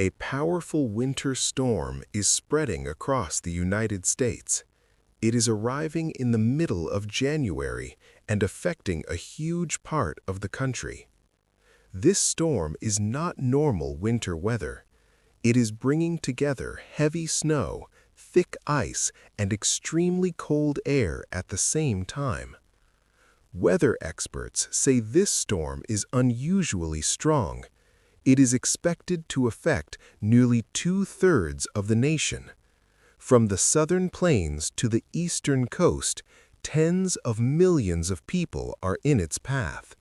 A powerful winter storm is spreading across the United States. It is arriving in the middle of January and affecting a huge part of the country. This storm is not normal winter weather. It is bringing together heavy snow, thick ice, and extremely cold air at the same time. Weather experts say this storm is unusually strong. It is expected to affect nearly 2/3 of the nation. From the southern plains to the eastern coast, tens of millions of people are in its path.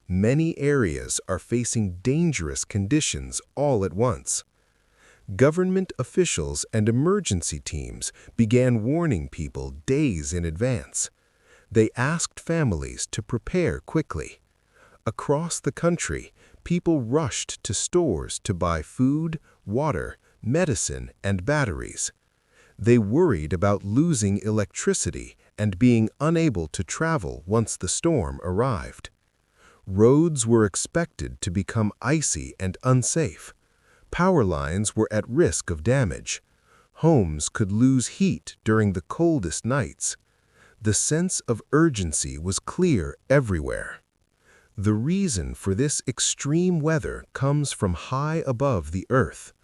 Many areas are facing dangerous conditions all at once. Government officials and emergency teams began warning people days in advance. They asked families to prepare quickly. Across the country, people rushed to stores to buy food, water, medicine, and batteries. They worried about losing electricity and being unable to travel once the storm arrived. Roads were expected to become icy and unsafe. Power lines were at risk of damage. Homes could lose heat during the coldest nights. The sense of urgency was clear everywhere. The reason for this extreme weather comes from high above the Earth.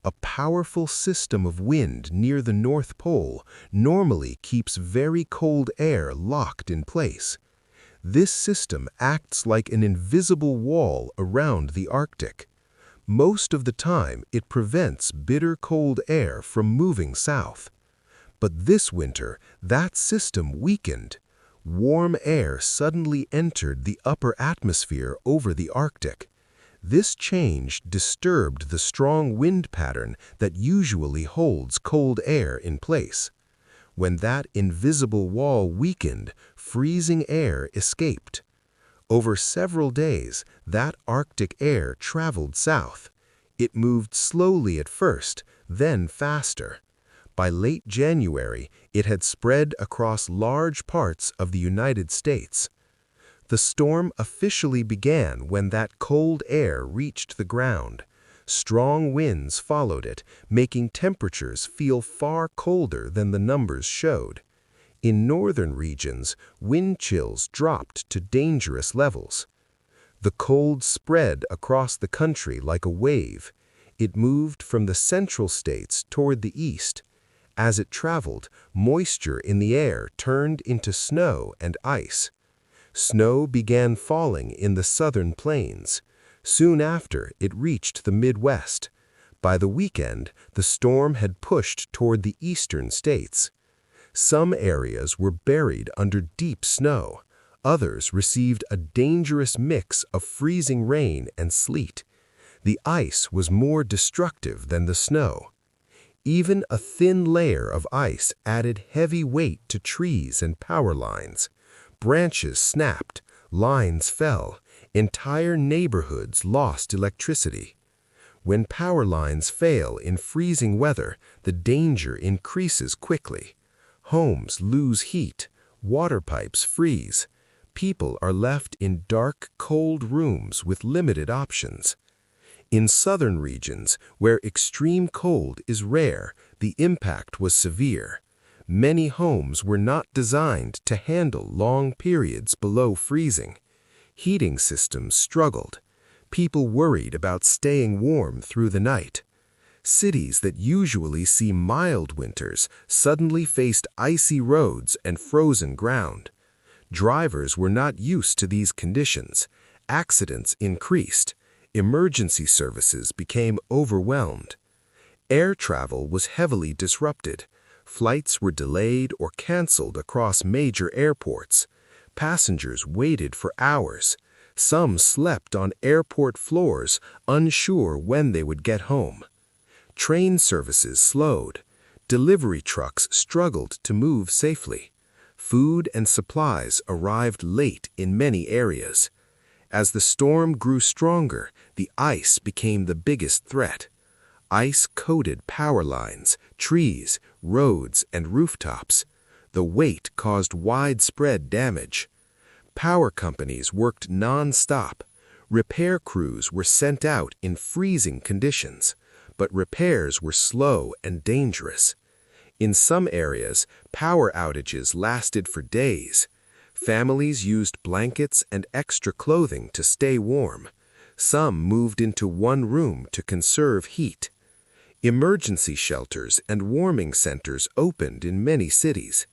A powerful system of wind near the North Pole normally keeps very cold air locked in place. This system acts like an invisible wall around the Arctic. Most of the time, it prevents bitter cold air from moving south. But this winter, that system weakened. Warm air suddenly entered the upper atmosphere over the Arctic. This change disturbed the strong wind pattern that usually holds cold air in place. When that invisible wall weakened, freezing air escaped. Over several days, that Arctic air traveled south. It moved slowly at first, then faster. By late January, it had spread across large parts of the United States. The storm officially began when that cold air reached the ground. Strong winds followed it, making temperatures feel far colder than the numbers showed. In northern regions, wind chills dropped to dangerous levels. The cold spread across the country like a wave. It moved from the central states toward the east. As it traveled, moisture in the air turned into snow and ice. Snow began falling in the southern plains. Soon after, it reached the Midwest. By the weekend, the storm had pushed toward the eastern states. Some areas were buried under deep snow. Others received a dangerous mix of freezing rain and sleet. The ice was more destructive than the snow. Even a thin layer of ice added heavy weight to trees and power lines. Branches snapped, lines fell, entire neighborhoods lost electricity. When power lines fail in freezing weather, the danger increases quickly. Homes lose heat, water pipes freeze. People are left in dark, cold rooms with limited options. In southern regions, where extreme cold is rare, the impact was severe. Many homes were not designed to handle long periods below freezing. Heating systems struggled. People worried about staying warm through the night. Cities that usually see mild winters suddenly faced icy roads and frozen ground. Drivers were not used to these conditions. Accidents increased. Emergency services became overwhelmed. Air travel was heavily disrupted. Flights were delayed or canceled across major airports. Passengers waited for hours. Some slept on airport floors, unsure when they would get home. Train services slowed. Delivery trucks struggled to move safely. Food and supplies arrived late in many areas. As the storm grew stronger, the ice became the biggest threat. Ice-coated power lines, trees, roads, and rooftops. The weight caused widespread damage. Power companies worked non-stop. Repair crews were sent out in freezing conditions. but repairs were slow and dangerous. In some areas, power outages lasted for days. Families used blankets and extra clothing to stay warm. Some moved into one room to conserve heat. Emergency shelters and warming centers opened in many cities.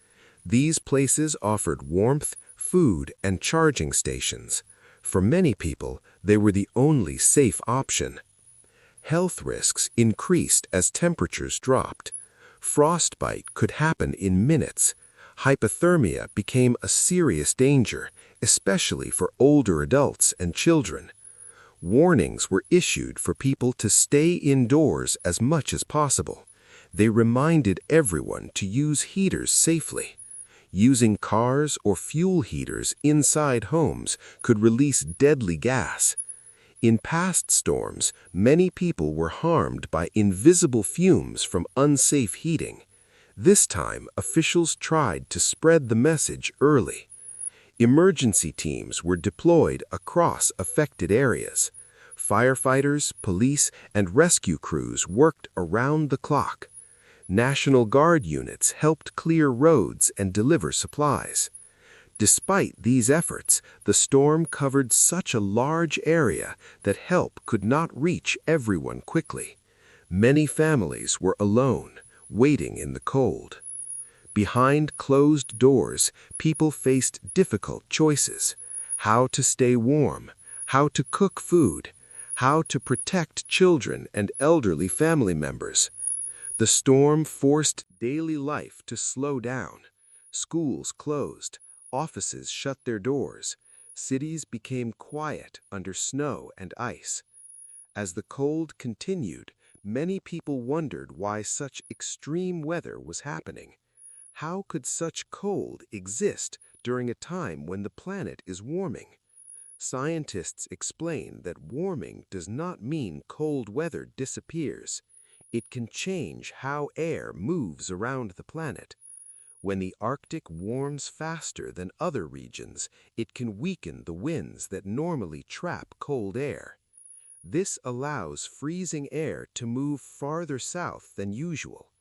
These places offered warmth, food, and charging stations. For many people, they were the only safe option. Health risks increased as temperatures dropped. Frostbite could happen in minutes. Hypothermia became a serious danger, especially for older adults and children. Warnings were issued for people to stay indoors as much as possible. They reminded everyone to use heaters safely. Using cars or fuel heaters inside homes could release deadly gas. In past storms, many people were harmed by invisible fumes from unsafe heating. This time, officials tried to spread the message early. Emergency teams were deployed across affected areas. Firefighters, police, and rescue crews worked around the clock. National Guard units helped clear roads and deliver supplies. Despite these efforts, the storm covered such a large area that help could not reach everyone quickly. Many families were alone, waiting in the cold. Behind closed doors, people faced difficult choices: how to stay warm, how to cook food, how to protect children and elderly family members. The storm forced daily life to slow down. Schools closed, offices shut their doors, cities became quiet under snow and ice. As the cold continued, many people wondered why such extreme weather was happening. How could such cold exist during a time when the planet is warming? Scientists explain that warming does not mean cold weather disappears. It can change how air moves around the planet. When the Arctic warms faster than other regions, it can weaken the winds that normally trap cold air. This allows freezing air to move farther south than usual.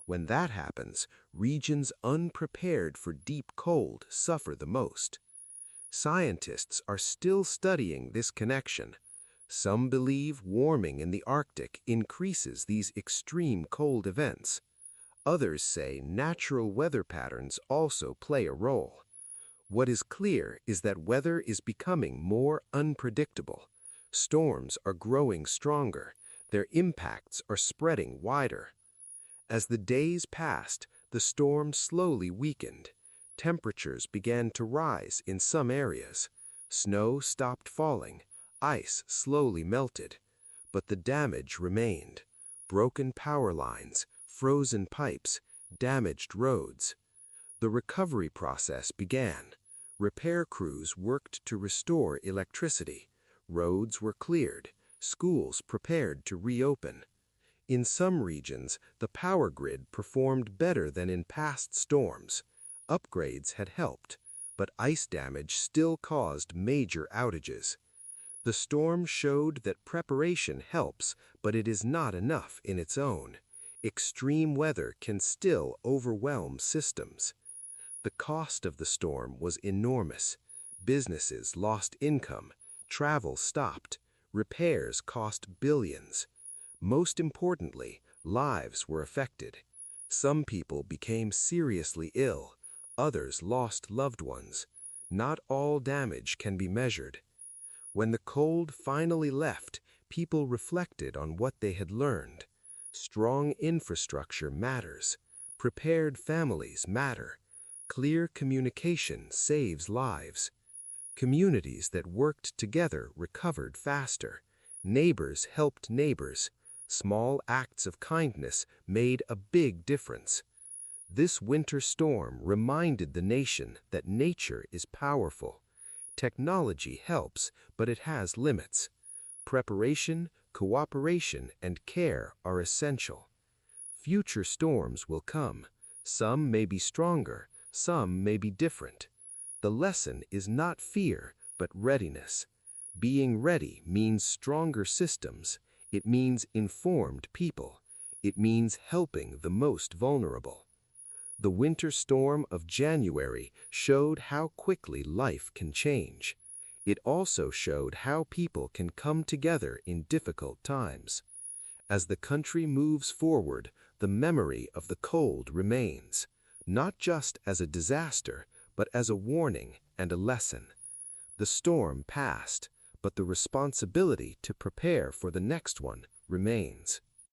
When that happens, regions unprepared for deep cold suffer the most. Scientists are still studying this connection. Some believe warming in the Arctic increases these extreme cold events. Others say natural weather patterns also play a role. What is clear is that weather is becoming more unpredictable. Storms are growing stronger. Their impacts are spreading wider. As the days passed, the storm slowly weakened. Temperatures began to rise in some areas. Snow stopped falling. Ice slowly melted. But the damage remained. Broken power lines, frozen pipes, damaged roads. The recovery process began. Repair crews worked to restore electricity. Roads were cleared. Schools prepared to reopen. In some regions, the power grid performed better than in past storms. Upgrades had helped, but ice damage still caused major outages. The storm showed that preparation helps, but it is not enough in its own. Extreme weather can still overwhelm systems. The cost of the storm was enormous. Businesses lost income, travel stopped, repairs cost billions. Most importantly, lives were affected. Some people became seriously ill, others lost loved ones. Not all damage can be measured. When the cold finally left, people reflected on what they had learned. Strong infrastructure matters. Prepared families matter. Clear communication saves lives. Communities that worked together recovered faster. Neighbors helped neighbors. Small acts of kindness made a big difference. This winter storm reminded the nation that nature is powerful. Technology helps, but it has limits. Preparation, cooperation, and care are essential. Future storms will come. Some may be stronger, some may be different. The lesson is not fear, but readiness. Being ready means stronger systems. It means informed people. It means helping the most vulnerable. The winter storm of January showed how quickly life can change. It also showed how people can come together in difficult times. As the country moves forward, the memory of the cold remains, not just as a disaster, but as a warning and a lesson. The storm passed, but the responsibility to prepare for the next one remains.